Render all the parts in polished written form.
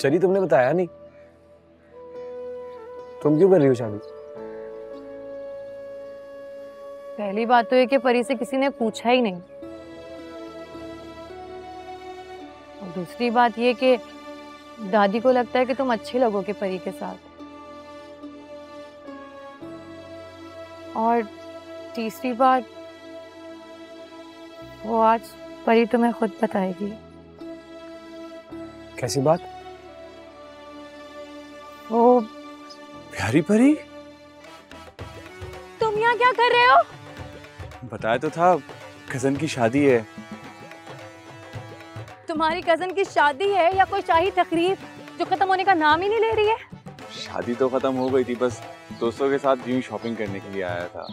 चली तुमने बताया नहीं, तुम क्यों कर रही हो शादी? पहली बात तो ये कि परी से किसी ने पूछा ही नहीं, और दूसरी बात ये कि दादी को लगता है कि तुम अच्छे लगोगे परी के साथ, और तीसरी बात वो आज परी तुम्हें खुद बताएगी। कैसी बात? वो प्यारी परी, तुम यहाँ क्या कर रहे हो? बताया तो था, कजन की शादी है। तुम्हारी कजन की शादी है या कोई शाही तकरीब जो खत्म होने का नाम ही नहीं ले रही है? शादी तो खत्म हो गई थी, बस दोस्तों के साथ यूं शॉपिंग करने के लिए आया था।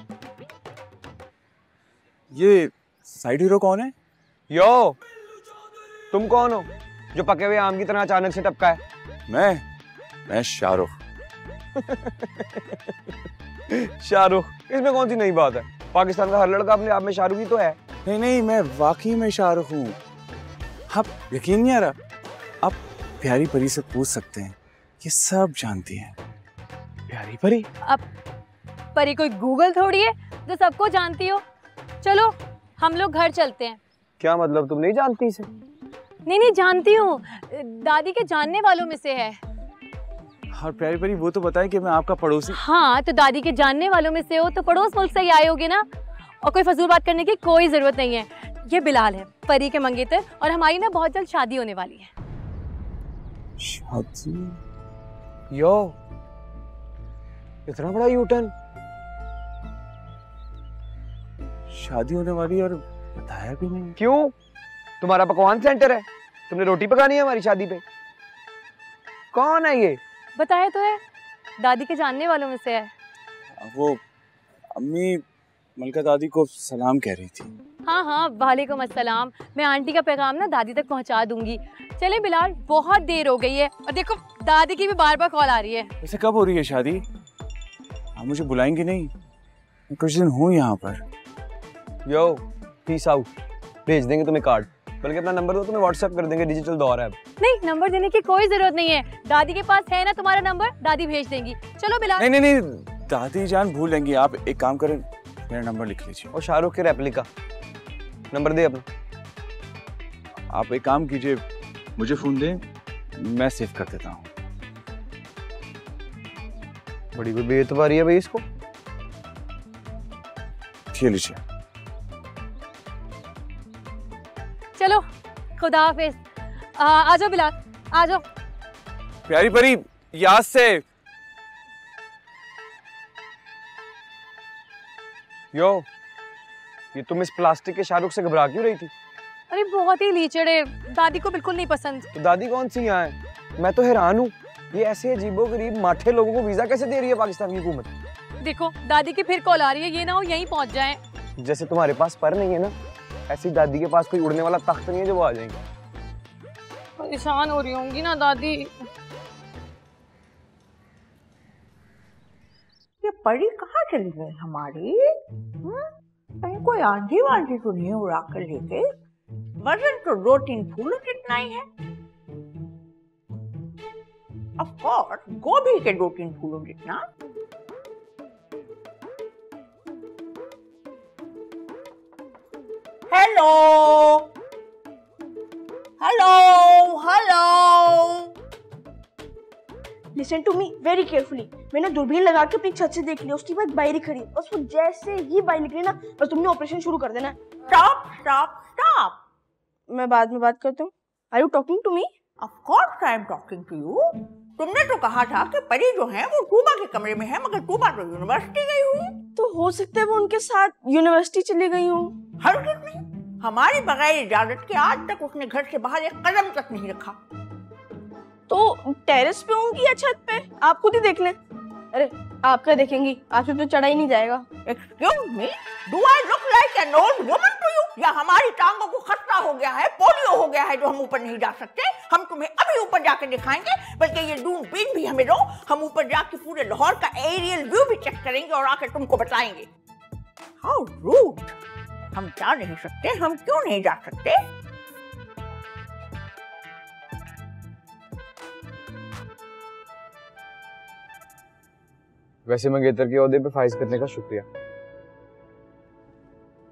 ये साइड हीरो कौन है? यो, तुम कौन हो जो पके हुए आम की तरह अचानक से टपका है? मैं शाहरुख। शाहरुख, इसमें कौन सी नई बात है? पाकिस्तान का हर लड़का अपने आप में शाहरुख ही तो है। नहीं, मैं वाकई में शाहरुख हूँ। आप यकीन नहीं आ रहा? आप प्यारी परी से पूछ सकते हैं, ये सब जानती हैं। प्यारी परी? अब परी कोई गूगल थोड़ी है जो सबको जानती हो। चलो हम लोग घर चलते हैं। क्या मतलब, तुम नहीं जानती इसे? नहीं जानती हूँ, दादी के जानने वालों में से है। और प्यारी परी वो तो बताए कि मैं आपका पड़ोसी। हाँ, तो दादी के जानने वालों में से हो तो पड़ोस मुल्क से ही आए होगे ना, और कोई फजूल बात करने की कोई जरूरत नहीं है। ये बिलाल है, परी के मंगेतर, और हमारी ना बहुत जल्द शादी होने वाली है। शादी? यो, इतना बड़ा यूटर्न? शादी होने वाली और बताया भी नहीं? क्यों? तुम्हारा पकवान सेंटर है, तुमने रोटी पकानी है हमारी शादी पे? कौन है ये? बताया तो है, दादी के जानने वालों में से है। वो अम्मी मलका दादी को सलाम कह रही थी। हाँ, वालेकुम अस्सलाम। मैं आंटी का पैगाम ना दादी तक पहुंचा दूंगी। चले बिलाल, बहुत देर हो गई है, और देखो दादी की भी बार बार कॉल आ रही है। वैसे कब हो रही है शादी? आप मुझे बुलाएंगे नहीं? मैं कुछ दिन हूँ यहाँ पर। यो, पीस आउट। भेज देंगे तुम्हें कार्ड, बल्कि अपना नंबर दो, तुम्हें व्हाट्सएप कर देंगे, डिजिटल दौर है अब। नहीं, नंबर देने की कोई जरूरत नहीं है, दादी के पास है ना तुम्हारा नंबर, दादी भेज देंगी। चलो बिलाल। नहीं, दादी जान भूल लेंगी। आप एक काम करें, मेरा नंबर लिख लीजिए। और शाहरुख के रेप्लिका नंबर दे अपना। आप एक काम कीजिए, मुझे फोन दें, मैं सेव कर देता हूँ। बड़ी कोई बेइतबारी है भाई इसको। ये लीजिए। चलो खुदा हाफिज। आ जाओ बिलाल, आ जाओ। प्यारी परी, याद से। यो, ये तुम इस प्लास्टिक के शाहरुख से घबरा क्यों रही थी? अरे बहुत ही लीचड़ है, दादी को बिल्कुल नहीं पसंद। तो दादी कौन सी यहाँ है? मैं तो हैरान हूँ, ये ऐसे अजीबोगरीब माठे लोगों को वीजा कैसे दे रही है पाकिस्तान की हुकूमत? देखो दादी की फिर कॉल आ रही है, ये ना हो यहीं पहुंच जाए। जैसे तुम्हारे पास पर नहीं है ना, ऐसी दादी के पास कोई उड़ने वाला तख्त नहीं है जो वो आ जाएंगे। परेशान हो रही होंगी ना दादी। ये परी कहाँ चली गई हमारी? कहीं कोई आंधी वांधी तो नहीं उड़ा कर ले गई? वजन तो 2-3 फूलों जितना ही है। ऑफ कोर्स, गोभी के 2-3 फूलों जितना। Hello hello hello, listen to me very carefully. मैंने दूरबीन लगा के अपनी छत से देख लिया, उसके बाद बाहर ही खड़ी, बस वो जैसे ही बाहर निकली ना, बस तुमने ऑपरेशन शुरू कर देना। Stop stop stop. मैं बाद में बात करता हूँ। Are you talking to me? Of course I am talking to you. तुमने तो कहा था कि परी जो है वो टूबा के कमरे में है, मगर टूबा तो यूनिवर्सिटी गई हुई है। तो हो सकता है वो उनके साथ यूनिवर्सिटी चली गई हूँ। हरगिज़ नहीं, हमारी बगैर इजाजत के आज तक उसने घर से बाहर एक कदम तक नहीं रखा। तो टेरेस पे होंगी या छत पे? आप खुद ही देख लें। अरे आप क्या देखेंगी, आपसे तो चढ़ा ही नहीं जाएगा। Excuse me, do I look like an old woman to you? या हमारी टांगों को खतरा हो गया है, पोलियो हो गया है जो हम ऊपर नहीं जा सकते? हम तुम्हें अभी ऊपर जाके दिखाएंगे, बल्कि ये दूरबीन भी हमें दो, हम ऊपर जाके पूरे लाहौर का एरियल व्यू भी चेक करेंगे और आकर तुमको बताएंगे। How rude! हम जा नहीं सकते, हम क्यों नहीं जा सकते? वैसे मंगेतर के ओहदे पे फाइज करने का शुक्रिया।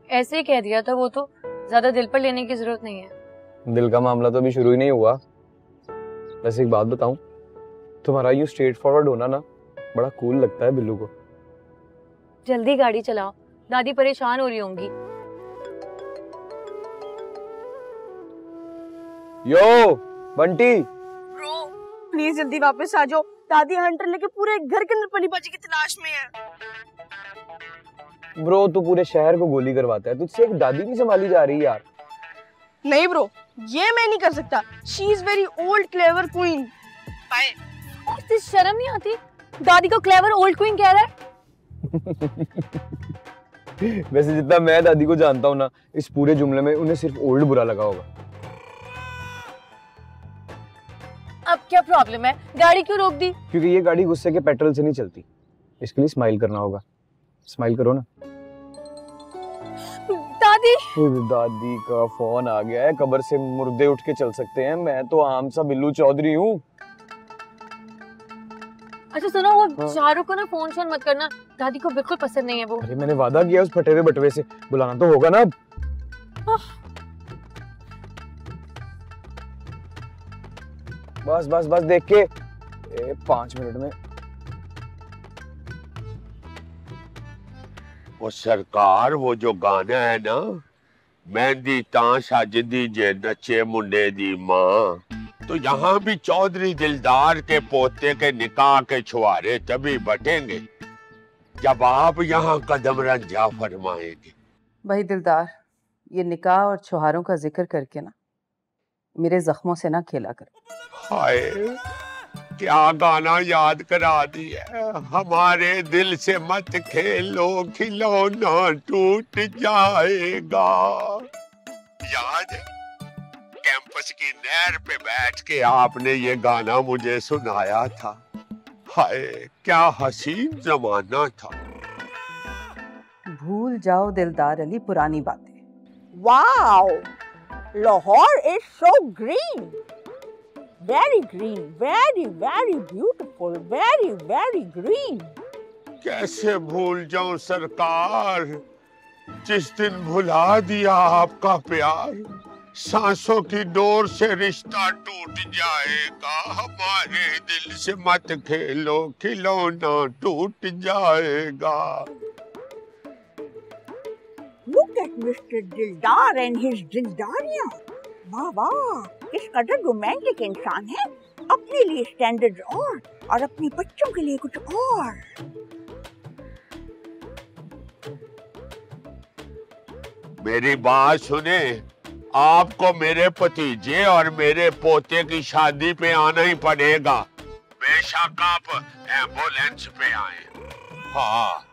ऐसे ही कह दिया था वो तो, ज्यादा दिल पर लेने की जरूरत नहीं है। दिल का मामला तो अभी शुरू ही नहीं हुआ। वैसे एक बात बताऊं, तुम्हारा यूं स्ट्रेट फॉरवर्ड होना ना बड़ा कूल लगता है बिल्लू को। जल्दी गाड़ी चलाओ, दादी परेशान हो रही होंगी। यो बंटी, ब्रो प्लीज जल्दी वापस आ जाओ, दादी हंटर लेके पूरे घर के अंदर पली बाजी की तलाश में है। ब्रो तू पूरे शहर को गोली करवाता है, तुझसे एक दादी नहीं संभाली जा रही यार। नहीं ब्रो, ये मैं नहीं कर सकता। She is very old clever queen. Bye. और तुझे शर्म नहीं आती? दादी को क्लेवर ओल्ड क्वीन कह रहा है। वैसे जितना मैं दादी को जानता हूँ ना, इस पूरे जुमले में उन्हें सिर्फ ओल्ड बुरा लगा होगा। अब क्या प्रॉब्लम है, गाड़ी क्यों रोक दी? क्योंकि ये गाड़ी गुस्से के पेट्रोल से नहीं चलती, इसके लिए स्माइल करना होगा। स्माइल करो ना। दादी दादी का फोन आ गया है, कब्र से मुर्दे उठ के चल सकते हैं, मैं तो आम सा बिल्लू चौधरी हूँ। अच्छा सुनो, वो शाहरुख को ना फोन शोन मत करना, दादी को बिल्कुल पसंद नहीं है वो। अरे मैंने वादा किया उस फटे हुए बटवे से, बुलाना तो होगा ना अब। बस बस बस देख के 5 मिनट में। वो सरकार, वो जो गाना है ना, मेहंदी तां सजदी जे नचे मुंडे दी मां, तो यहाँ भी चौधरी दिलदार के पोते के निकाह के छुआरे तभी बटेंगे जब आप यहाँ कदम रंजा फरमाएंगे। भाई दिलदार, ये निकाह और छुहारों का जिक्र करके ना मेरे जख्मों से ना खेला कर। हाय क्या गाना याद करा दिया, हमारे दिल से मत खेलो खिलौना टूट जाएगा। याद है कैंपस की नहर पे बैठ के आपने ये गाना मुझे सुनाया था। हाय क्या हसीन जमाना था। भूल जाओ दिलदार अली पुरानी बातें। Wow, Lahore is so green. Very green, very, very beautiful, very, very green. कैसे भूल जाऊं सरकार, जिस दिन भुला दिया आपका प्यार, सांसों की डोर से रिश्ता टूट जाएगा। हमारे दिल से मत खेलो खिलौना टूट जाएगा। Look at Mr. Dildar and his Dildariya. वाह वाह, किस कदर रोमांटिक इंसान है। अपने लिए स्टैंडर्ड और अपने बच्चों के लिए कुछ और। मेरी बात सुने, आपको मेरे भतीजे और मेरे पोते की शादी पे आना ही पड़ेगा, बेशक आप एम्बुलेंस पे आए। हाँ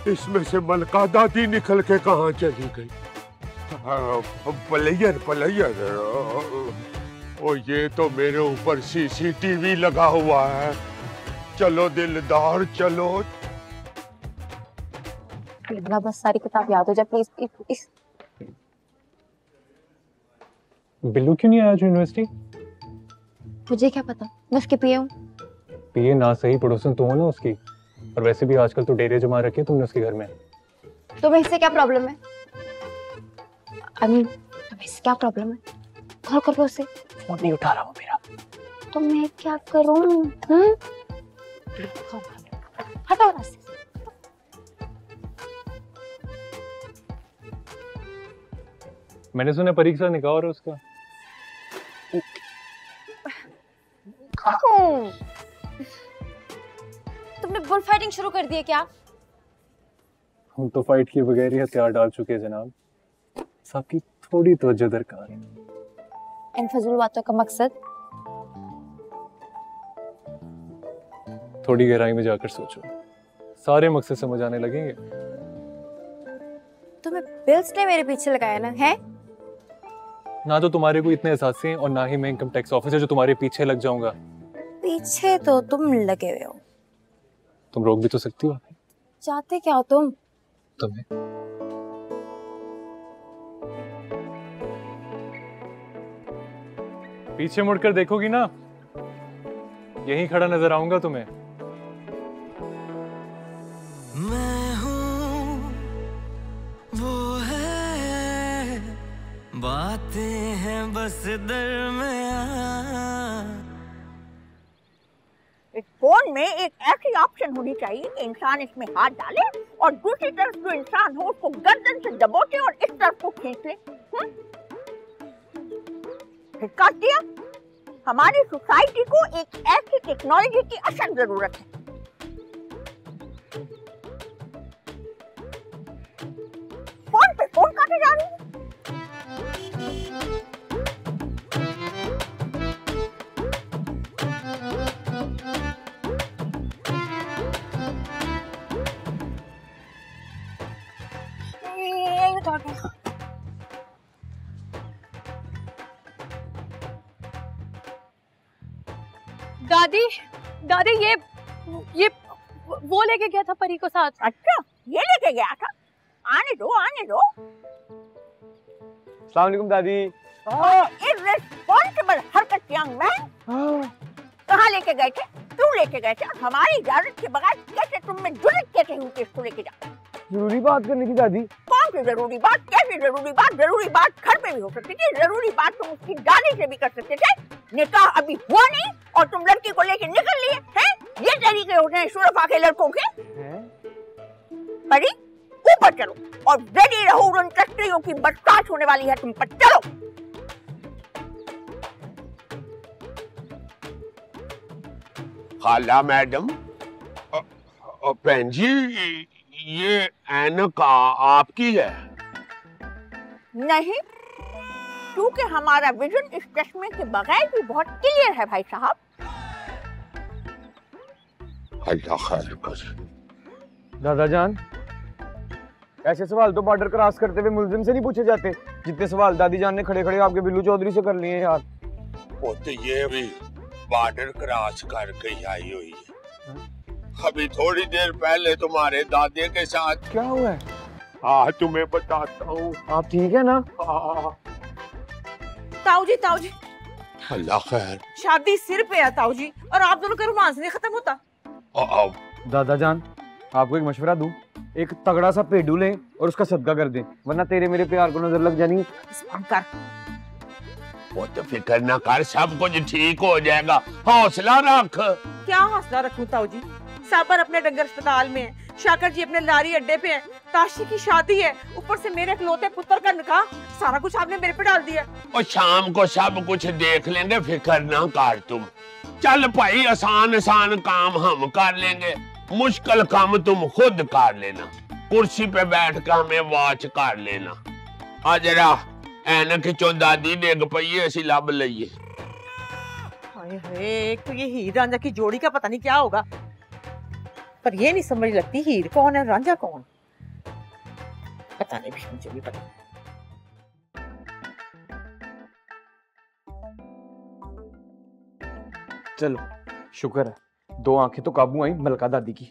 इसमें से मलका दादी निकल के कहाँ चली गई? प्लेयर प्लेयर, ओ ये तो मेरे ऊपर सीसीटीवी लगा हुआ है। चलो दिलदार चलो। बस सारी किताब याद हो जाए प्लीज प्लीज। बिल्लू क्यों नहीं आया आज यूनिवर्सिटी? मुझे क्या पता, मैं उसके पीए हूँ। पीए ना सही, पड़ोसन तो हो ना उसकी। और वैसे भी आजकल तो डेरे जमा रखे तुमने उसके घर में। तुम्हें इससे क्या प्रॉब्लम है? तुम्हें इससे क्या प्रॉब्लम है? कॉल कर लो उसे। फोन नहीं उठा रहा वो मेरा। तो मैं क्या करूं? हटाओ रास्ते से। मैंने सुना परीक्षा निकाह और उसका। तुमने बुल फाइटिंग शुरू कर दी है क्या? हम तो फाइट किए बगैर ही हथियार डाल चुके हैं जनाब। सबकी थोड़ी तवज्जो दरकार है। इन फजूल बातों का मकसद? थोड़ी गहराई में जाकर सोचो, सारे मकसद समझ आने लगेंगे। तुम्हें बिल्स ने मेरे पीछे लगाया ना है? ना तो तुम्हारे को इतने एहसास हैं और ना ही मैं इनकम टैक्स ऑफिसर जो तुम्हारे पीछे लग जाऊंगा। पीछे तो तुम लगे हुए हो। तुम रोक भी तो सकती हो। चाहते क्या हो तुम? तुम्हें। पीछे मुड़कर देखोगी ना, यहीं खड़ा नजर आऊंगा तुम्हें। मैं हूँ वो है, बातें हैं बस दरमियाँ। इस फोन में एक ऐसी ऑप्शन होनी चाहिए कि इंसान इसमें हाथ डाले और दूसरी तरफ जो इंसान हो उसको गर्दन से दबोचे और इस तरफ को खींच ले। फिर काट दिया। हमारी सोसाइटी को एक ऐसी टेक्नोलॉजी की असल जरूरत है। फोन पे फोन काटे जा रही है। दादी दादी ये वो लेके गया था परी को साथ। अच्छा, ये लेके गया था। आने दो आने दो। अस्सलाम वालेकुम दादी। इर्रेस्पॉन्सिबल हरकत यंग मैन। कहाँ लेके गए थे? क्यों लेके गए थे? हमारी इजाजत के बगैर कैसे तुम में जुर्रत कैसे हुई कि इसको लेके जाओ? जरूरी बात करनी थी दादी। कौन सी जरूरी बात? कैसी जरूरी बात? जरूरी बात घर पे भी हो सकती थी। जरूरी बात तुम उसकी दादी से भी कर सकते थे। निकाह अभी हुआ नहीं और तुम लड़की को लेके निकल लिए हैं? ये तरीके होते हैं शुरफा के लड़कों के। परी ऊपर चलो और रेडी रहो, उन तस्करियों की बरसात होने वाली है तुम पर। चलो। खाला मैडम, बहन जी ये ऐनक आपकी है? नहीं, क्योंकि हमारा विजन इस चश्मे के बगैर भी बहुत क्लियर है भाई साहब। अल्लाह खैर करे। दादा जान, ऐसे सवाल तो बॉर्डर क्रॉस करते हुए मुल्जिम से नहीं पूछे जाते जितने सवाल दादी जान ने खड़े खड़े आपके बिल्लू चौधरी से कर लिए यार। वो तो ये भी बॉर्डर क्रॉस करके ही आई हुई है। अभी थोड़ी देर पहले तुम्हारे दादे के साथ क्या हुआ है? हाँ तुम्हें बताता हूँ। आप ठीक है ना? ताऊ जी अल्लाह खैर। शादी सिर पे है ताऊ जी, और आप दोनों का रोमांस नहीं खत्म होता। दादा जान, आपको एक मशवरा दूं, एक तगड़ा सा पेडू लें और उसका सदका कर दें, वरना तेरे मेरे प्यार को नजर लग जानी। वो तो फिक्र ना कर, सब कुछ ठीक हो जाएगा, हौसला रख। क्या हौसला रखूं ताऊ जी? साबर अपने डंगर अस्पताल में है, शाकर जी अपने लारी अड्डे पे है, ताशी की शादी है, ऊपर से मेरे इकलौते पुत्र का निकाह, सारा कुछ आपने मेरे पे डाल दिया। और शाम को सब कुछ देख लेंगे, फिक्र ना कर तुम। चल भाई, आसान आसान काम हम कर लेंगे, मुश्किल काम तुम खुद कर लेना। कुर्सी पे बैठ कर हमें वॉच कर लेना। आ जरा ऐनक चो दादी देख पई ऐसी लब लइए। हाय हाय, एक तो ये हीर रांझा की जोड़ी का पता नहीं क्या होगा, पर ये नहीं समझ लगती हीर कौन है रांझा कौन। पता नहीं, भी मुझे भी पता। चलो शुक्र है, दो आंखें तो काबू आई मलका दादी की।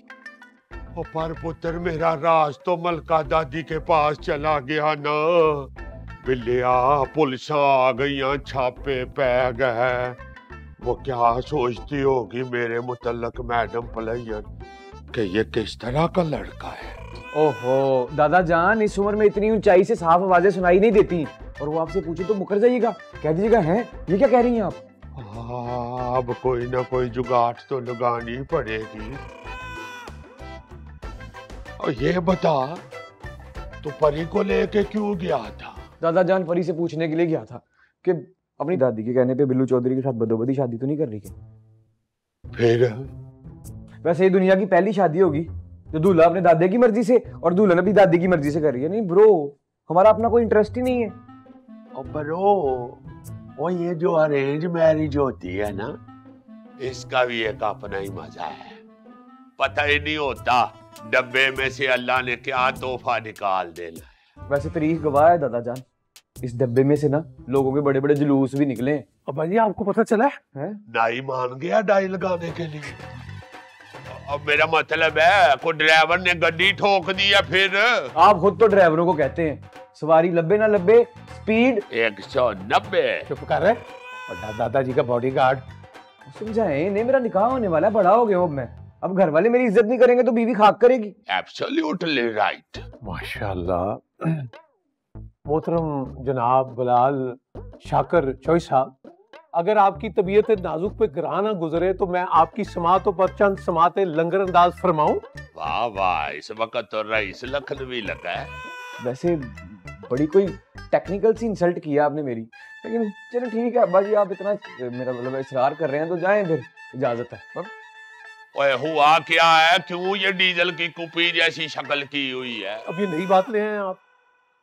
पर पुत्र मेरा राज तो मलका दादी के पास चला गया ना। बिल्लिया पुलिस आ गई, छापे पै गए। वो क्या सोचती होगी मेरे मुतल्लक मैडम पलैयन कि ये किस तरह का लड़का है। ओहो दादा जान, इस उम्र में इतनी ऊंचाई से साफ आवाजें सुनाई नहीं देती, और वो आपसे पूछे तो मुकर जाइएगा, कह दीजिएगा हैं ये क्या कह रही हैं आप। अब कोई ना कोई जुगाड़ तो लगानी पड़ेगी। और ये बता, तू परी को लेके क्यों गया था? दादा जान, परी से पूछने के लिए गया था कि अपनी दादी के कहने पे बिल्लू चौधरी के साथ बदोबदी शादी तो नहीं कर रही है। फिर वैसे ये दुनिया की पहली शादी होगी जो दूल्हा अपने दादे की मर्जी से और दुल्हन अपनी दादी की मर्जी से कर रही है। नहीं ब्रो, हमारा अपना कोई इंटरेस्ट ही नहीं है। और ब्रो, वो ये जो अरेंज मैरिज होती है ना, इसका भी एक अपना ही मजा है। पता ही नहीं होता डब्बे में से अल्लाह ने क्या तोहफा निकाल देना है। वैसे तारीख गवाह है दादा जान, इस डब्बे में से ना लोगों के बड़े बड़े जुलूस भी निकले। अब भाई आपको पता चला है? नाई मान गया डाई लगाने के लिए। अब मेरा मतलब है कोई ड्राइवर ने गड्डी ठोक दी या फिर? आप खुद तो ड्राइवरों को कहते हैं सवारी लब्बे ना लब्बे, स्पीड 190। चुप कर रहे और दादाजी का बॉडीगार्ड। समझाएं इन्हें, मेरा निकाह होने वाला है, बड़ा हो गया हूं मैं। अब घर वाले मेरी इज्जत नहीं करेंगे तो बीवी खाक करेगी। Absolutely right. माशाल्लाह। मोहतरम जनाब बिलाल शाकर चौई साहब, अगर आपकी तबीयत नाजुक पे गिरा ना गुजरे तो मैं आपकी समातों पर चंद समातें लंगर अंदाज फरमाऊं। वाह वाह, इस वक्त तो रईस लखनवी लगा है। वैसे बड़ी कोई टेक्निकल सी इंसल्ट किया आपने मेरी, लेकिन चलो ठीक है अब्बा जी, आप इतना मेरा मतलब इसरार कर रहे हैं तो जाएं, फिर इजाजत है। ओए हुआ क्या है, क्यों ये डीजल की कुपी जैसी शक्ल की हुई है? अब ये नई बात ले आए आप।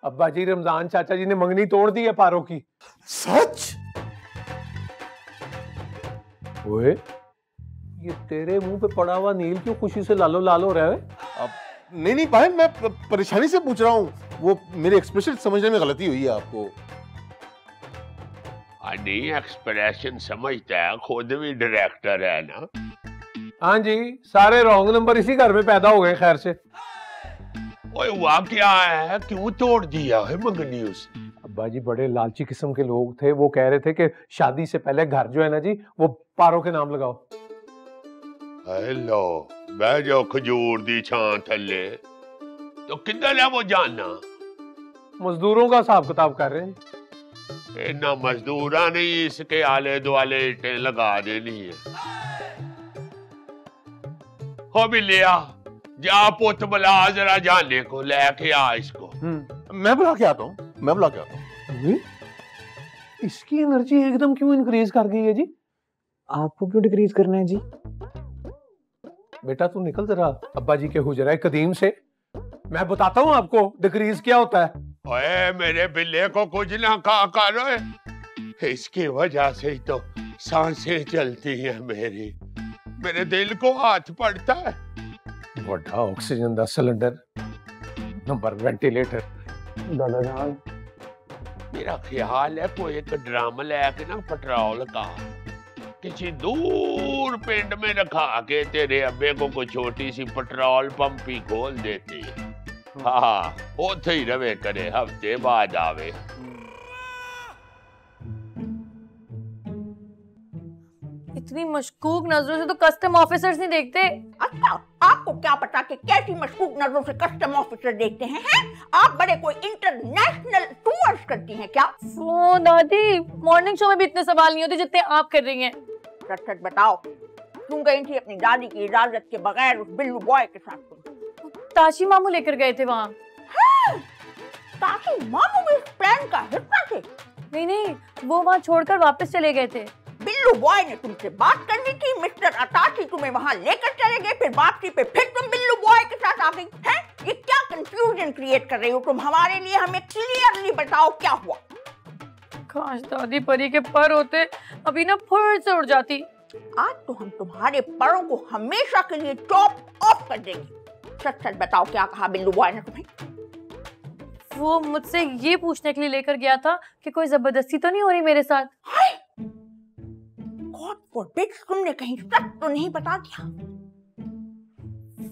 अब्बा जी रमजान चाचा जी ने मंगनी तोड़ दी है पारों की। सच? ओए, ये तेरे मुंह पे पड़ा हुआ नील क्यों खुशी से लालो लाल हो रहा है? अब नहीं भाई, मैं परेशानी से पूछ रहा हूँ, वो मेरे एक्सप्रेशन समझने में गलती हुई है आपको। अनी एक्सप्रेशन समझता है, खुद भी डायरेक्टर है ना। हाँ जी, सारे रॉन्ग नंबर इसी घर में पैदा हो गए खैर से। ओए हुआ क्या है, क्यों तोड़ दिया है मंगनी उसने? अब्बा जी बड़े लालची किस्म के लोग थे, वो कह रहे थे कि शादी से पहले घर जो है ना जी वो पारों के नाम लगाओ। हेलो, बह जाओ खजूर दी छां थल्ले। तो किधर है वो जाना? मजदूरों का हिसाब किताब कर रहे हैं। इतना मजदूरा नहीं, इसके आले दुआले ईंटें लगा देनी है। हो भी लिया, जा पुत बुला जरा जाने को, लेके आ इसको। मैं बुला के आता हूँ, मैं बुला के आता हूँ। इसकी एनर्जी एकदम क्यों इंक्रीज कर गई है जी? आपको क्यों डिक्रीज करना है जी? बेटा तू निकल जरा अब्बा जी के हुजरा कदीम से, मैं बताता हूँ आपको डिक्रीज क्या होता है। ओए मेरे बिल्ले को कुछ ना कहा करो, इसकी वजह से ही तो सांसें चलती हैं मेरी, मेरे दिल को हाथ पड़ता है। बड़ा ऑक्सीजन का सिलेंडर, नंबर वेंटिलेटर। दादा जान, मेरा ख्याल है कोई एक ड्रम लेके ना पेट्रोल का किसी दूर पिंड में रखा के तेरे अब्बे को कोई छोटी सी पेट्रोल पंप ही खोल देती है। हाँ, उथे ही रवे करे, हफ्ते बाद आवे। इतनी मशकूक नजरों से तो कस्टम ऑफिसर्स नहीं देखते। अच्छा, आपको क्या पता कि कैसी मशकूक नजरों से कस्टम ऑफिसर देखते हैं? आप बड़े कोई इंटरनेशनल टूर्स करती हैं क्या? ओ दादी, मॉर्निंग शो में भी इतने सवाल नहीं होते जितने आप कर रही हैं। सच सच बताओ, तुम गई थी अपनी दादी की इजाजत के बगैर उस बिल्लू बॉय के साथ? ताशी मामू लेकर गए थे वहाँ। ताशी मामू भी इस प्लान का हिस्सा थे? नहीं, वो वहाँ छोड़कर वापस चले गए थे। बिल्लू बॉय ने तुमसे बात करनी थी, मिस्टर अताशी तुम्हें वहाँ लेकर चले गए, फिर वापसी पे फिर तुम बिल्लू बॉय के साथ आ गई हैं? ये क्या कंफ्यूजन क्रिएट कर रही हो तुम हमारे लिए? हमें क्लियरली बताओ क्या हुआ। काश दादी परी के पर होते, अभी ना फुर से उड़ जाती। आज तो हम तुम्हारे परों को हमेशा के लिए चॉप ऑफ कर देंगे। सच सच बताओ क्या कहा बिल्लू बॉय ने तुम्हें? वो मुझसे ये पूछने के लिए लेकर गया था कि कोई जबरदस्ती तो नहीं हो रही मेरे साथ। गॉड फॉरबिड, तुमने कहीं सच तो नहीं बता दिया?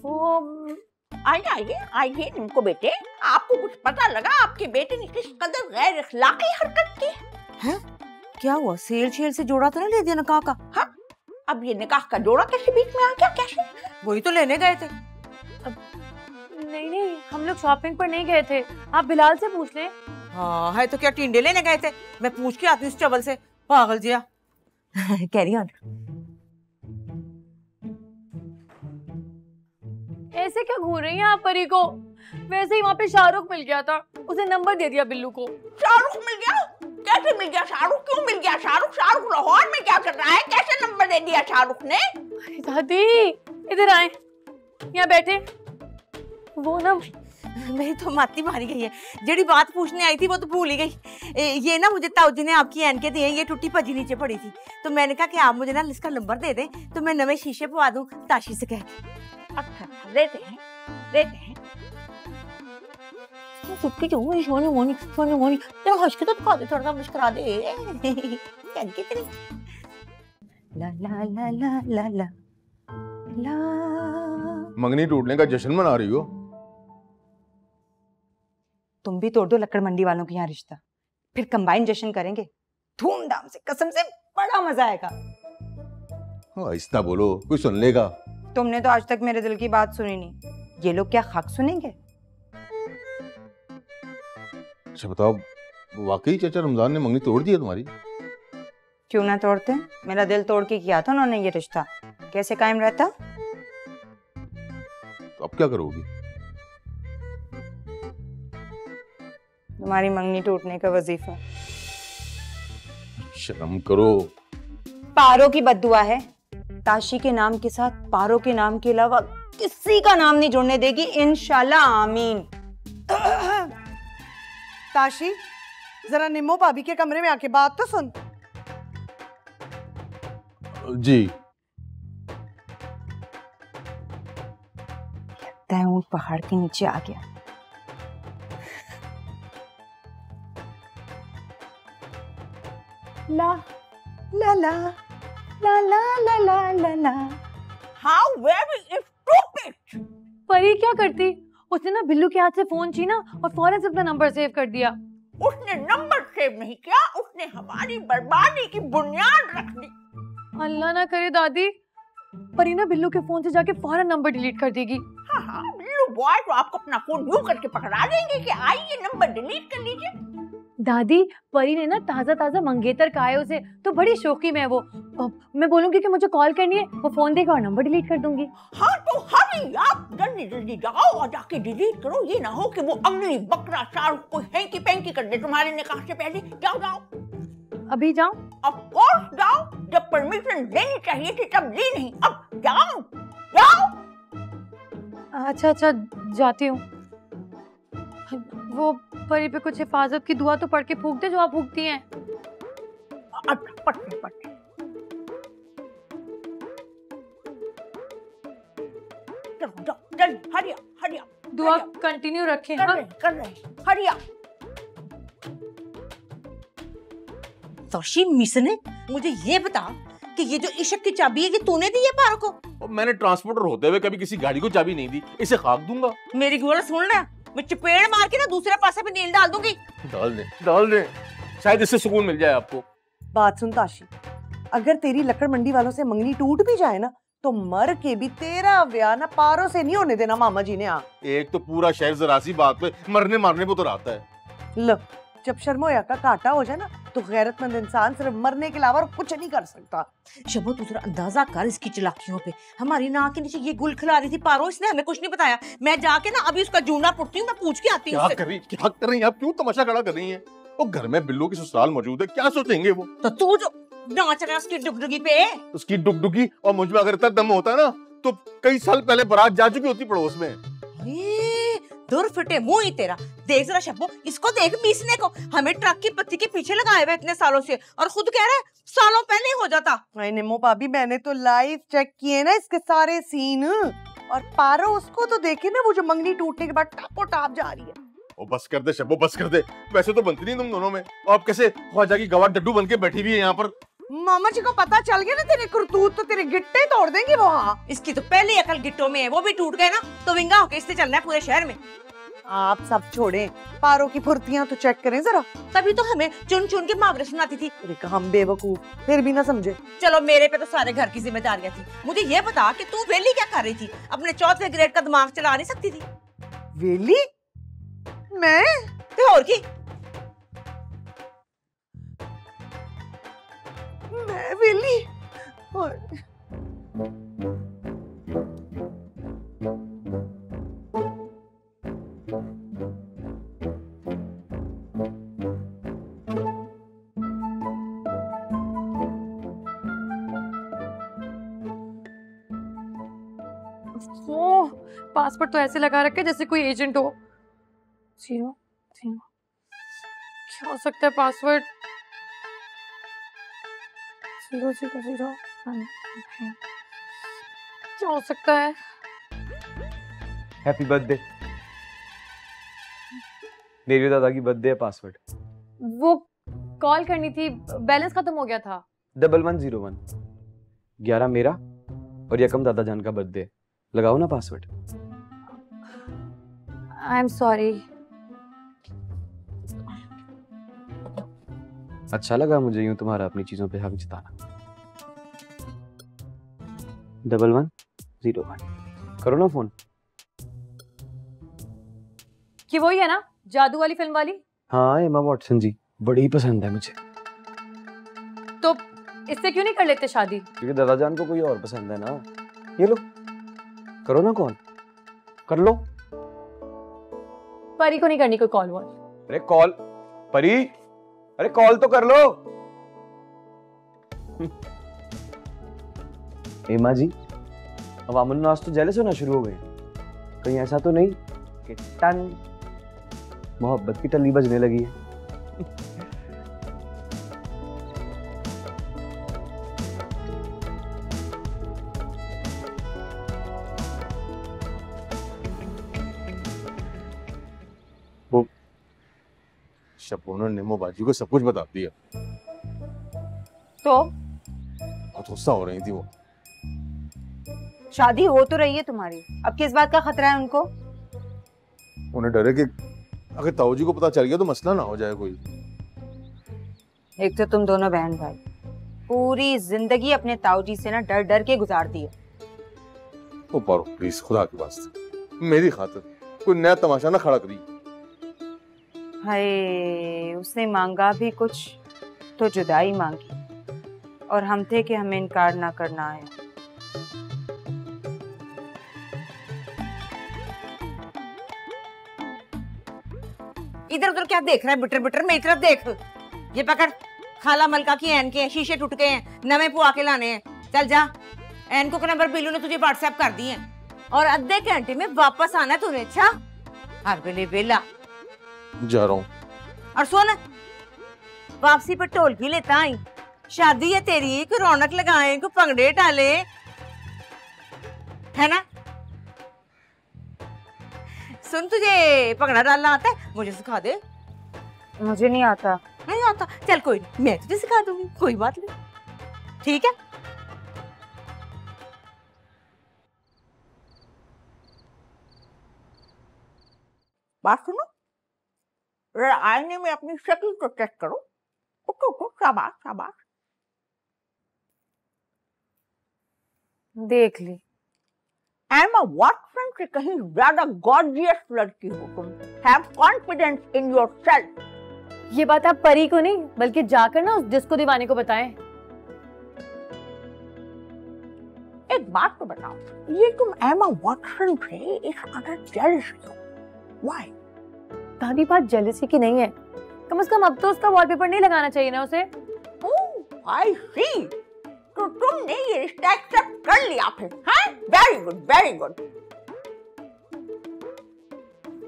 वो आइए तुमको बेटे, आपको कुछ पता लगा आपके बेटे ने किस कदर गैर अखलाकी हरकत की है? क्या हुआ? सेल से जोड़ा तो नहीं ले दिया निकाह का? हाँ, अब ये निकाह का जोड़ा कैसे बीच में आ गया? कैसे? वही तो लेने गए थे। नहीं, हम लोग शॉपिंग पर नहीं गए थे, आप बिलाल से पूछ ले। हाँ है तो क्या टिंडे लेने गए थे? मैं पूछ के आती हूँ इस चबल से, पागल जिया। Carry on. ऐसे क्या घूर रही हैं आप परी को? वैसे ही वहाँ पे शाहरुख मिल गया था, उसे नंबर दे दिया बिल्लू को। शाहरुख मिल गया? कैसे मिल गया शाहरुख? क्यों मिल गया शाहरुख? शाहरुख लाहौर में क्या कर रहा है? कैसे नंबर दे दिया शाहरुख ने? दादी इधर आए, यहाँ बैठे। वो ना मेरी तो माती मारी गई है, जेडी बात पूछने आई थी वो तो भूल ही गई। ये ना मुझे ताऊजी ने आपकी एनके दी है, ये टूटी भजी नीचे पड़ी थी, तो मैंने कहा कि आप मुझे ना इसका नंबर दे दें तो मैं नवे शीशे पवा दूं ताशी से कह के। अच्छा देते हैं। चुपके जो सोनी मोनी तेरा हंस के तो दिखा दे, थोड़ा मुस्कुरा दे। एनके तेरी ला ला ला ला ला ला ला। मंगनी टूटने का जश्न मना रही हो? तुम भी तोड़ दो लक्कड़ मंडी वालों के यहाँ रिश्ता, फिर कंबाइन जश्न करेंगे धूमधाम से, कसम से बड़ा मजा आएगा। आहिस्ता बोलो, कोई सुन लेगा। तुमने तो आज तक मेरे दिल की बात सुनी नहीं, ये लोग क्या हक सुनेंगे? अच्छा बताओ, वाकई चाचा रमजान ने मंगनी तोड़ दी है तुम्हारी? क्यों ना तोड़ते, मेरा दिल तोड़ के किया था उन्होंने ये रिश्ता, कैसे कायम रहता? तो अब क्या करोगी? तुम्हारी मंगनी टूटने का वजीफा। शर्म करो। पारो की बद्दुआ है, ताशी के नाम के साथ पारो के नाम के अलावा किसी का नाम नहीं जुड़ने देगी इंशाल्लाह, आमीन। ताशी, जरा निम्मो भाभी के कमरे में आके बात तो सुन। जी। लगता है ऊंट पहाड़ के नीचे आ गया। ला ला ला ला ला ला ला ला ला। How very stupid! परी क्या करती, उसने ना बिल्लू के हाथ से फोन छीना और फौरन से अपना नंबर सेव कर दिया। उसने नंबर सेव नहीं किया, उसने हमारी बर्बादी की बुनियाद रख दी। अल्लाह ना करे दादी, परी ना बिल्लू के फोन से जाके फौरन नंबर डिलीट कर देगी। हाँ, बिल्लू बॉय तो आपको अपना फोन यूं करके पकड़ा देंगे कि आइए नंबर डिलीट कर लीजिए। दादी, परी ने ना ताजा ताजा मंगेतर खाए उसे, तो बड़ी शौकी में है वो। मैं बोलूंगी कि मुझे कॉल करनी है, वो फोन देगा और नंबर डिलीट कर दूंगी। हाँ तो हरी आप जल्दी जल्दी जाओ और जाके डिलीट करो, ये ना हो कि वो अगली बकरा शाहरुख को हैंकी पैंकी कर दे तुम्हारे निकाह से पहले। जाओ जाओ। अभी जाओ? ऑफ कोर्स जाओ, जब परमिशन लेनी चाहिए थी तब ली नहीं, अब जाओ जाओ। अच्छा अच्छा जाती हूँ। वो परी पे कुछ हिफाजत की दुआ तो पढ़ के फूक दे जो आप फूकती हैं। अच्छा पढ़ते पढ़ते। चलो जाओ जल्दी, हरिया हरिया। दुआ कंटिन्यू रखें। कर रहे हरिया। तोशी मिसने, मुझे ये बता कि ये जो इश्क की चाबी है ये तूने दी है पारो को? और मैंने ट्रांसपोर्टर होते हुए कभी किसी गाड़ी को चाबी नहीं दी, इसे खाक दूंगा। मेरी गोला सुन ले, मैं चपेड़ मार के ना दूसरे पासे पे नील डाल दूंगी। डाल दे, शायद इससे सुकून मिल जाए आपको। बात सुन ताशी, अगर तेरी लकड़ मंडी वालों से मंगनी टूट भी जाए ना, तो मर के भी तेरा ब्याह ना पारो से नहीं होने देना मामा जी ने। एक तो पूरा शहर जरा सी बात पे मरने मारने को तो रहता है। लो, जब शर्मोया का काटा हो जाए ना, तो गैरतमंद इंसान सिर्फ मरने के अलावा कुछ नहीं कर सकता। शबो तू जरा अंदाजा कर इसकी चालाकियों पे। हमारी नाक के नीचे ये गुल खिला रही थी पारो, इसने हमें कुछ नहीं बताया। मैं जाके ना अभी उसका जूना पुटती हूँ, मैं पूछ के आती हूँ। क्या कर रही हैं आप? क्यों तमाशा खड़ा कर रही हैं? वो घर में बिल्लू की ससुराल मौजूद है, क्या सोचेंगे वो? तो तू जो नाच रहा है उसकी डुगडुगी पे, उसकी डुगडुगी और मुझ में अगर इतना दम होता ना तो कई साल पहले बारात जा चुकी होती पड़ोस में। दूर फिटे मुंह ही तेरा। देख जरा शब्बो, इसको देख मीसने को, हमें ट्रक की पत्ती के पीछे लगाए हुए इतने सालों से, और खुद कह रहा है सालों पहले हो जाता। निम्मो भाभी, मैंने तो लाइव चेक किए ना इसके सारे सीन, और पारो उसको तो देखे ना, वो जो मंगनी टूटने के बाद टापो टाप जा रही है। ओ बस कर दे शब्बो, बस कर दे। वैसे तो बनती नहीं तुम दोनों में, और अब कैसे ख्वाजा की गवाह डड्डू बन के बैठी हुई है यहाँ पर। मामा जी को पता चल गया ना तेरे करतूत, तो तेरे गिट्टे तोड़ देंगे वो। हाँ, इसकी तो पहली अकल गिट्टों में है, वो भी टूट गए ना तो विंगा होके इससे चलना है पूरे शहर में। आप सब छोड़ें, पारो की फुर्तियां तो चेक करें जरा। तभी तो हमें चुन चुन के मावरे सुनाती थी। हम बेवकूफ, फिर भी ना समझे। चलो मेरे पे तो सारे घर की जिम्मेदारियां थी। मुझे ये बता कि तू वेली क्या कर रही थी? अपने चौथे ग्रेड का दिमाग चला नहीं सकती थी? वेली? मैं? और की? मैं वेली? पासवर्ड तो ऐसे लगा रखे जैसे कोई एजेंट हो। 0 0 क्या हो सकता है पासवर्ड? 0 0 0 क्या हो सकता है? Happy birthday. मेरी दादा की बर्थडे है। पासवर्ड वो कॉल करनी थी, बैलेंस खत्म हो गया था। 1101। 11 मेरा, और यकम दादा जान का बर्थडे। लगाओ ना पासवर्ड। I am sorry. अच्छा लगा मुझे यूं तुम्हारा अपनी चीजों पे हक जताना। 1101 करो ना फोन। कि वही है ना जादू वाली फिल्म वाली? हाँ एमा वॉटसन जी, बड़ी पसंद है मुझे। तो इससे क्यों नहीं कर लेते शादी? क्योंकि दादा जान को कोई और पसंद है ना। ये लो करो ना कॉल। कर लो। परी को नहीं करनी कोई कॉल वॉल। अरे कॉल परी, अरे कॉल तो कर लो। एमा जी अवामुन नास तो जेलस होना शुरू हो गए। कहीं ऐसा तो नहीं कि टन मोहब्बत की टली बजने लगी है? वो शपोना नेमो बाजी को सब कुछ बता दिया। तो बहुत गुस्सा हो रही थी वो। शादी हो तो रही है तुम्हारी, अब किस बात का खतरा है उनको? उन्हें डर है कि अगर ताऊजी को पता चल गया तो मसला ना हो जाए कोई। एक तो तुम दोनों बहन भाई पूरी जिंदगी अपने ताऊजी से ना डर डर के गुजार दी है। ओ पारो प्लीज खुदा के वास्ते मेरी खातिर कोई नया तमाशा ना खड़ा करी। हाय उसने मांगा भी कुछ तो जुदाई मांगी, और हम थे कि हमें इनकार ना करना है। इधर उधर क्या देख रहा है बिटर बिटर? मेरी तरफ देख। ये पकड़, खाला मलका की एन के शीशे टूट गए हैं, नवे पुआ के लाने हैं। चल जा, एन को नंबर बिल्लू ने तुझे व्हाट्सएप कर दिए और आधे घंटे में वापस आना है तूने। अच्छा हर वेले वेला जा रहा हूँ। और सुन, वापसी पर टोल भी लेता आई। शादी है तेरी, को रौनक लगाए, को पंगड़े डाले, है ना? सुन, तुझे पगड़ा डालना आता है? मुझे सिखा दे। मुझे नहीं आता। नहीं आता? चल कोई नहीं, मैं तुझे सिखा दूंगी, कोई बात नहीं। ठीक है? बात सुनो, जरा आईने में अपनी शक्ल को चेक करो। उठो उठो, शाबाश शाबाश। देख ली। एमा वॉटसन से कहीं ज्यादा गॉर्जियस लड़की हो तुम। Have confidence in yourself. ये बात आप परी को नहीं बल्कि जाकर ना उस डिस्को दीवाने को बताएं। एक बात तो बताओ, ये तुम एमा वॉटसन से इस कदर जेलस क्यों? Why? दादी बात जेलसी की नहीं है, कम से कम अब तो उसका वॉलपेपर नहीं लगाना चाहिए ना उसे। I see. तो तुमने ये रिश्ता एक्सेप्ट कर लिया फिर, हाँ? Very good very good.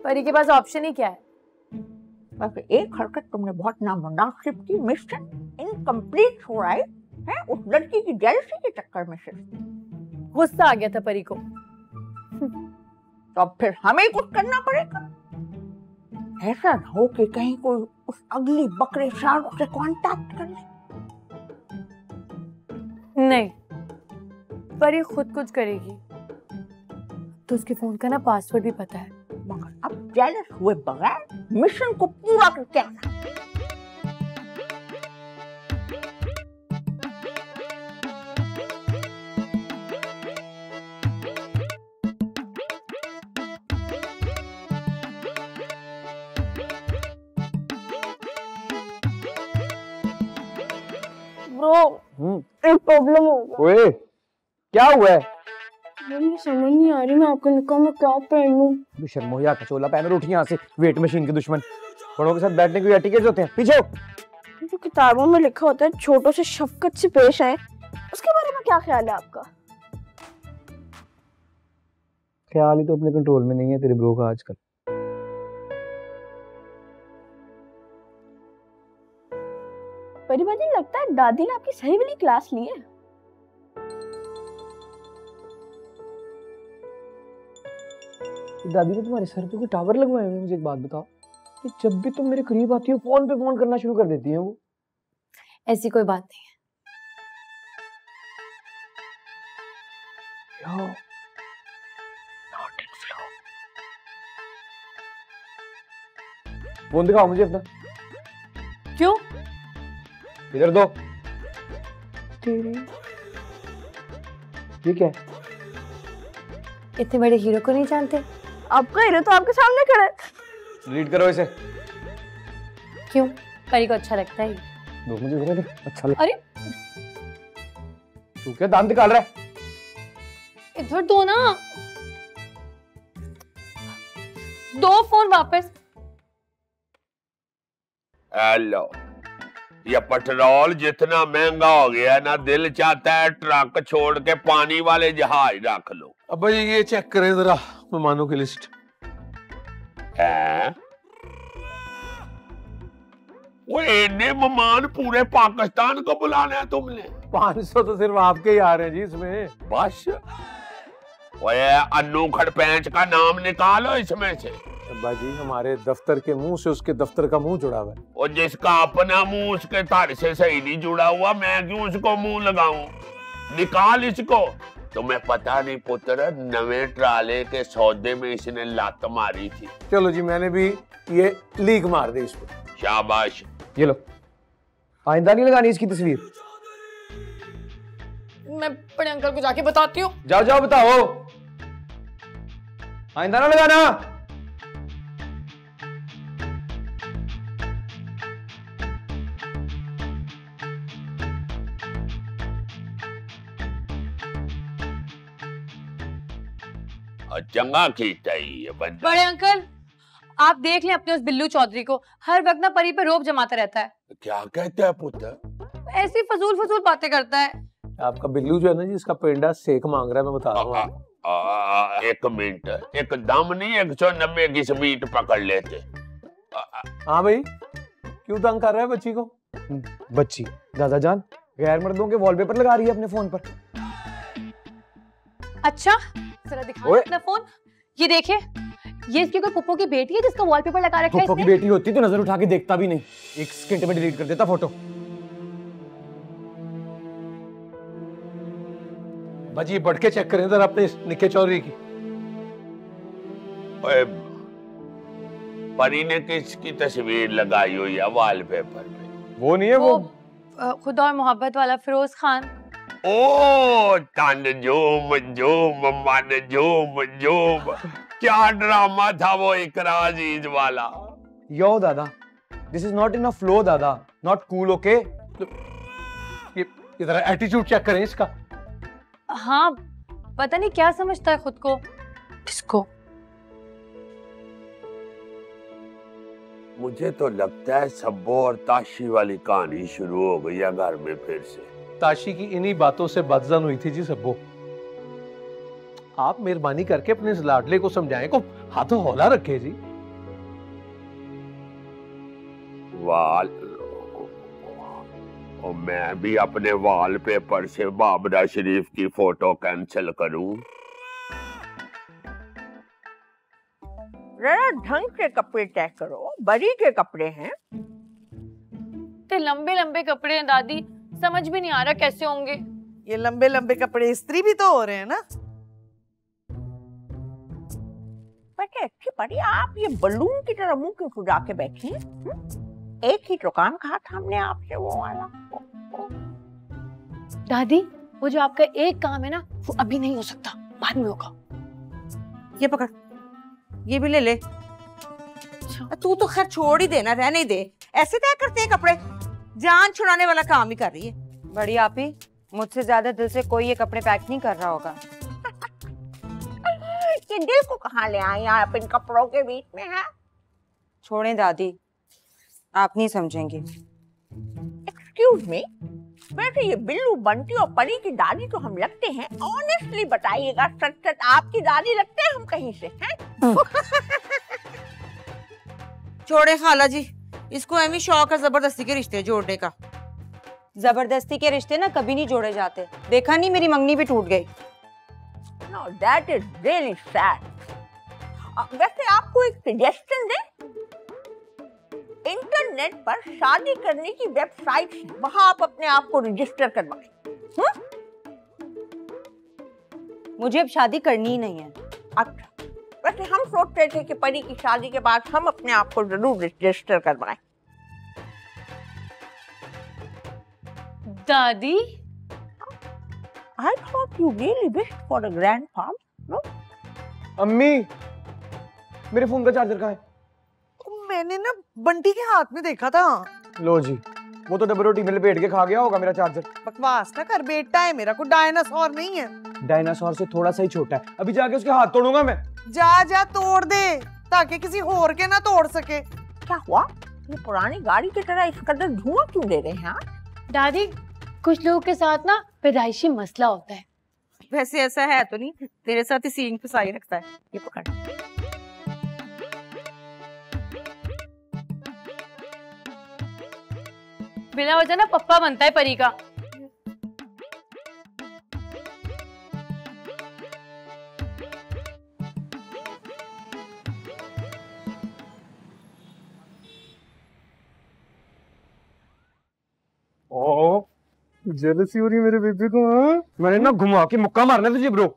परी के पास ऑप्शन ही क्या है? वैसे एक हरकत तुमने बहुत नामुनासिब की। मिशन इनकम्प्लीट हो रहा है उस लड़की की जेलसी के चक्कर में सिर्फ। गुस्सा आ गया था परी को। तो अब फिर हमें कुछ करना पड़ेगा। ऐसा ना हो कि कहीं कोई उस अगली बकरे शाहरुख से कांटेक्ट कर ले। नहीं, परी खुद कुछ करेगी। तो उसके फोन का ना पासवर्ड भी पता है। मगर अब जेलस हुए बगैर मिशन को पूरा करके आना। एक प्रॉब्लम हो गया। ओए क्या हुआ है? मुझे समझ नहीं आ रही मैं आपके निकाह में क्या पहनूं। शर्मो या कचोला पहन उठ यहाँ से, वेट मशीन के दुश्मन। बड़ों के साथ बैठने के एटिकेट्स होते हैं, पीछे हो। जो किताबों में लिखा होता है छोटों से शफकत से पेश आए, उसके बारे में क्या ख्याल है आपका? ख्याल ही तो अपने कंट्रोल में नहीं है तेरे ब्रो का आजकल। परिवादी लगता है दादी ने आपकी सही वाली क्लास ली है। दादी ने तुम्हारे सर पे कोई टावर लगवाए हुए हैं? मुझे एक बात बताओ कि जब भी तुम मेरे करीब आती हो फोन पे फोन करना शुरू कर देती है वो। ऐसी कोई बात नहीं है। Yo, not in flow. Phone दिखाओ मुझे अपना। क्यों? इधर दो। ठीक है। इतने बड़े हीरो को नहीं जानते? आपका हीरो तो आपके सामने खड़ा है। डिलीट करो इसे। क्यों? परी को अच्छा लगता है? दो मुझे जरा दे। अच्छा लगता। अरे तू क्या दांत निकाल रहा है? इधर दो ना। दो फोन वापस। हेलो, ये पेट्रोल जितना महंगा हो गया ना, दिल चाहता है ट्रक छोड़ के पानी वाले जहाज रख लो। अब भाई ये चेक करें जरा मेहमानों की लिस्ट। है वो इतने मेहमान पूरे पाकिस्तान को बुलाना है तुमने? 500 तो सिर्फ आपके ही आ रहे हैं जी इसमें। बस ओए अन्नू खड़पेंच का नाम निकालो इसमें से। अब्बा जी हमारे दफ्तर के मुंह से उसके दफ्तर का मुंह जुड़ा हुआ है। और जिसका अपना मुंह उसके तार से सही नहीं जुड़ा हुआ, मैं क्यों उसको मुंह लगाऊं? निकाल इसको। तुम्हें पता नहीं पुत्र, नवे ट्राले के सौदे में इसने लात मारी थी। चलो जी मैंने भी ये लीक मार दी इसको। शाबाश। ये लो, आइंदा नहीं लगानी इसकी तस्वीर। मैं बड़े अंकल को जाके बताती हूँ। जाओ जाओ बताओ, आइंदा ना लगाना। चंगा खींचता ही ये बंदा। बड़े अंकल आप देख लें अपने उस बिल्लू चौधरी को, हर वक्त ना परी पे रोब जमाता रहता है। क्या कहता है पुत्र? ऐसी फजूल बातें करता है। आपका बिल्लू जो है ना जी, इसका पेंडा सेक मांग रहा है, मैं बता रहा हूँ। एक मिनट, एकदम नहीं 190 की स्पीड पकड़ लेते। हाँ भाई क्यों तंग कर रहा है बच्ची को? बच्ची दादा जान गैर मर्दों के वॉलपेपर लगा रही है अपने फोन पर। अच्छा जरा दिखाओ अपना फोन। ये देखिए, ये इसकी कोई पुप्पो की बेटी है जिसका वॉलपेपर लगा रखा है। पुप्पो की बेटी होती तो नजर उठा के देखता भी नहीं, 1 सेकंड में डिलीट कर देता फोटो। बाजी बढ़ के चेक करें इधर अपने निक्के चौधरी की। परी ने किसकी तस्वीर लगाई हुई है वॉलपेपर पे? वो नहीं है वो खुदा और मोहब्बत वाला फिरोज खान। ओ तंजूम जूम मनजूम जूम, क्या ड्रामा था वो इकरा अजीज वाला। यो दादा, this is not in a flow दादा, नॉट कूल। ओके ये इधर एटीट्यूड चेक करें इसका। हाँ पता नहीं क्या समझता है खुद को। किसको? मुझे तो लगता है सब्बो और ताशी वाली कहानी शुरू हो गई है घर में फिर से। ताशी की इन्हीं बातों से बदजन हुई थी जी सब्बो। आप मेहरबानी करके अपने इस लाडले को समझाएं को हाथों हौला रखे जी। वाल और मैं भी अपने वॉलपेपर से बाबरा शरीफ की फोटो कैंसिल करूं। जरा ढंग से कपड़े तय करो, बड़ी के कपड़े हैं। ते लंबे लंबे कपड़े हैं दादी, समझ भी नहीं आ रहा कैसे होंगे। ये लंबे लंबे कपड़े इस्त्री भी तो हो रहे हैं ना। अच्छी पड़ी, आप ये बलून की तरह मुंह क्यों फुला के बैठी हैं? एक ही तो काम कहा था हमने आपसे, वो वाला। दादी वो जो आपका एक काम है ना, वो अभी नहीं हो सकता, बाद में होगा। ये पकड़, ये भी ले ले। तू तो खैर छोड़ ही देना, रहने ही दे। ऐसे तय करते हैं कपड़े, जान छुड़ाने वाला काम ही कर रही है। बड़ी आपी, मुझसे ज्यादा दिल से कोई ये कपड़े पैक नहीं कर रहा होगा। ये दिल को कहाँ ले आई आप इन कपड़ों के बीच में? है छोड़ें दादी, आप नहीं समझेंगी। एक्सक्यूज मी, वैसे ये बिल्लू बंटी और परी की दादी तो हम लगते हैं? ऑनेस्टली बताइएगा, सच सच आपकी दादी लगते हैं हम कहीं से? हैं? छोड़े खाला जी, इसको एमी शौक है जबरदस्ती के रिश्ते जोड़ने का। जबरदस्ती के रिश्ते ना कभी नहीं जोड़े जाते, देखा नहीं मेरी मंगनी भी टूट गई। No, that is really sad. वैसे आपको एक सजेशन दे, इंटरनेट पर शादी करने की वेबसाइट है, वहां आप अपने आप को रजिस्टर करवाएं। मुझे अब शादी करनी ही नहीं है। अच्छा, वैसे हम सोचते थे कि परी की शादी के बाद हम अपने आप को जरूर रजिस्टर करवाएं। दादी, I thought you really wished for a grandfather, no? अम्मी, मेरे फोन का चार्जर कहाँ है? मैंने ना बंटी के हाथ में देखा था। लो जी, वो तो डबल रोटी में लपेट के खा गया होगा मेरा चार्जर। बकवास ना कर, बेटा है मेरा, कोई डायनासोर नहीं है। डायनासोर से थोड़ा सा ही छोटा है, अभी जाके उसके हाथ तोड़ूंगा मैं। जा जा तोड़ दे ताकि किसी और के ना तोड़ सके। क्या हुआ? ये पुरानी गाड़ी की तरह इस कदर धुआं क्यों दे रहे हैं? दादी, कुछ लोगों के साथ ना पैदाइशी मसला होता है। वैसे ऐसा है तो नहीं, तेरे साथ ही सींग फसाई रखता है। ये पकड़। बिना वजह ना पप्पा बनता है परी का। ओ, जेलसी हो रही है मेरे बेबी को। हाँ, मैंने ना घुमा के मुक्का मारना तुझे ब्रो।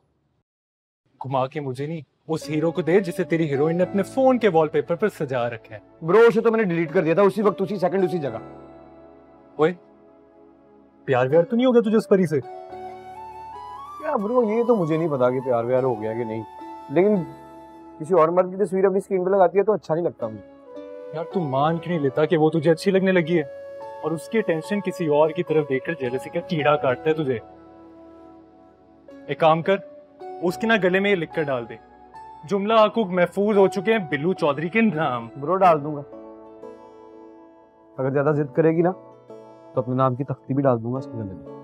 घुमा के मुझे नहीं, उस हीरो को दे जिसे तेरी हीरोइन ने अपने फोन के वॉलपेपर पर सजा रखा है। ब्रो उसे तो मैंने डिलीट कर दिया था उसी वक्त, उसी सेकंड, उसी जगह। ओए, प्यार व्यार तो नहीं हो गया तुझे उस परी से? क्या ब्रो, ये तो मुझे नहीं पता कि प्यार व्यार हो गया कि नहीं, लेकिन किसी और मर्द की तस्वीर अपनी स्क्रीन पे लगाती है तो अच्छा नहीं लगता मुझे। यार तू मान क्यों नहीं लेता कि वो तुझे अच्छी लगने लगी है, और उसकी टेंशन किसी और की तरफ देखकर जेलसी का कीड़ा काटता है तुझे। एक काम कर, उसके ना गले में ये लिखकर डाल दे, जुमला हकूक महफूज हो चुके हैं बिल्लू चौधरी के नाम। ब्रो डाल दूंगा, अगर ज्यादा जिद करेगी ना तो अपने नाम की तख्ती भी डाल दूंगा उसके गले में।